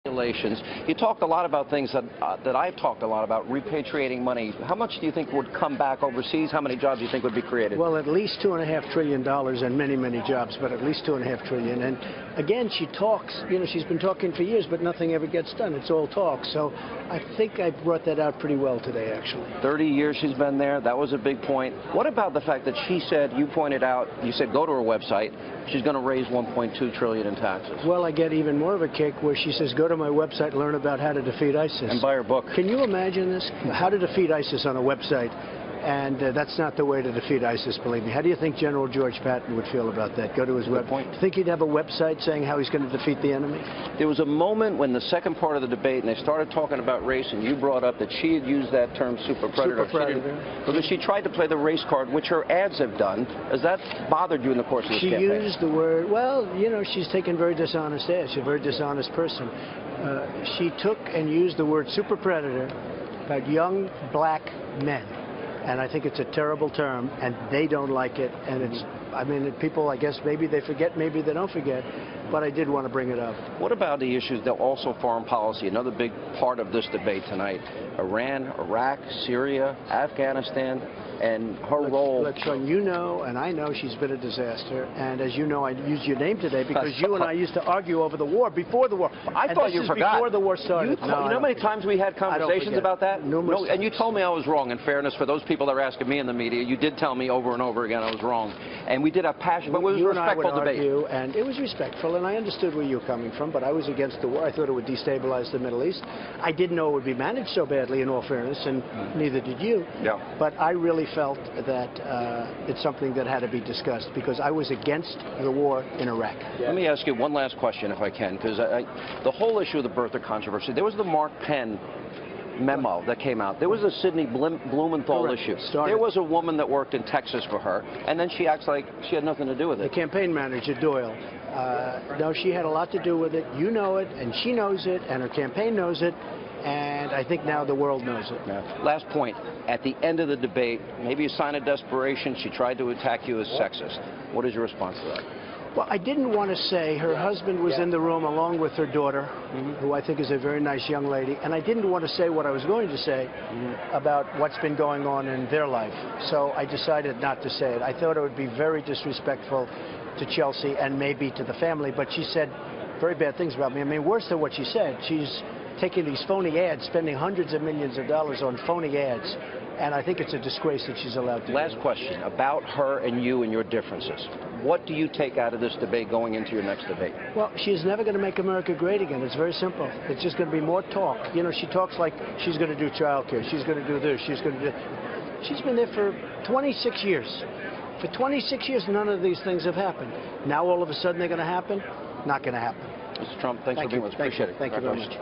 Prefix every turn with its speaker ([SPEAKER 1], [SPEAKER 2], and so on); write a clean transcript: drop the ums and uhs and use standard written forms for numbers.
[SPEAKER 1] Congratulations. You talked a lot about things that I've talked a lot about, repatriating money. How much do you think would come back overseas? How many jobs do you think would be created?
[SPEAKER 2] Well, at least $2.5 trillion and many, many jobs, but at least $2.5 trillion. And again, she talks, she's been talking for years, but nothing ever gets done. It's all talk. So I think I brought that out pretty well today, actually.
[SPEAKER 1] 30 years she's been there. That was a big point. What about the fact that she said, you pointed out, you said go to her website, she's going to raise $1.2 trillion in taxes?
[SPEAKER 2] Well, I get even more of a kick where she says, go to my website, learn about how to defeat ISIS.
[SPEAKER 1] And buy her book.
[SPEAKER 2] Can you imagine this? How to defeat ISIS on a website. And that's not the way to defeat ISIS, believe me. How do you think General George Patton would feel about that? Go to his website. Do you think he'd have a website saying how he's going to defeat the enemy?
[SPEAKER 1] There was a moment when the second part of the debate, and they started talking about race, and you brought up that she had used that term super predator. Because she tried to play the race card, which her ads have done. Has that bothered you in the course of this campaign?
[SPEAKER 2] She used the word, well, she's taken very dishonest ads. She's a very dishonest person. She took and used the word super predator about young black men. And I think it's a terrible term, and they don't like it. And it's, people, I guess, maybe they forget, maybe they don't forget. But I did want to bring it up.
[SPEAKER 1] What about the issues that also foreign policy, another big part of this debate tonight? Iran, Iraq, Syria, Afghanistan, and her role.
[SPEAKER 2] Look, Sean, you know, and I know she's been a disaster. And as you know, I used your name today because you and I used to argue over the war, before the war.
[SPEAKER 1] I thought you forgot.
[SPEAKER 2] Before the war started.
[SPEAKER 1] You know how many times we had conversations about that?
[SPEAKER 2] Numerous
[SPEAKER 1] times. And you told me I was wrong. In fairness, for those people that are asking me in the media, you did tell me over and over again I was wrong. And we did have passion, but it was a respectful debate.
[SPEAKER 2] And it was respectful, and I understood where you were coming from, but I was against the war. I thought it would destabilize the Middle East. I didn't know it would be managed so badly, in all fairness, and neither did you.
[SPEAKER 1] Yeah.
[SPEAKER 2] But I really felt that it's something that had to be discussed because I was against the war in Iraq.
[SPEAKER 1] Let me ask you one last question, if I can, because the whole issue of the birther controversy, there was the Mark Penn memo that came out. There was a Sidney Blumenthal issue. There was a woman that worked in Texas for her, and then she acts like she had nothing to do with it.
[SPEAKER 2] The campaign manager, Doyle. No, she had a lot to do with it. You know it, and she knows it, and her campaign knows it, and I think now the world knows it.
[SPEAKER 1] Yeah. Last point. At the end of the debate, maybe a sign of desperation, she tried to attack you as sexist. What is your response to that?
[SPEAKER 2] Well, I didn't want to say her husband was in the room along with her daughter, who I think is a very nice young lady, and I didn't want to say what I was going to say about what's been going on in their life. So I decided not to say it. I thought it would be very disrespectful to Chelsea and maybe to the family, but she said very bad things about me. I mean, worse than what she said. She's taking these phony ads, spending hundreds of millions of dollars on phony ads, and I think it's a disgrace that she's allowed to do.
[SPEAKER 1] Last question about her and you and your differences. What do you take out of this debate going into your next debate?
[SPEAKER 2] Well, she's never going to make America great again. It's very simple. It's just going to be more talk. She talks like she's going to do child care. She's going to do this. She's going to do... She's been there for 26 years. For 26 years, none of these things have happened. Now, all of a sudden, they're going to happen? Not going to happen.
[SPEAKER 1] Mr. Trump, thanks for being with us. Appreciate it.
[SPEAKER 2] Thank you very much.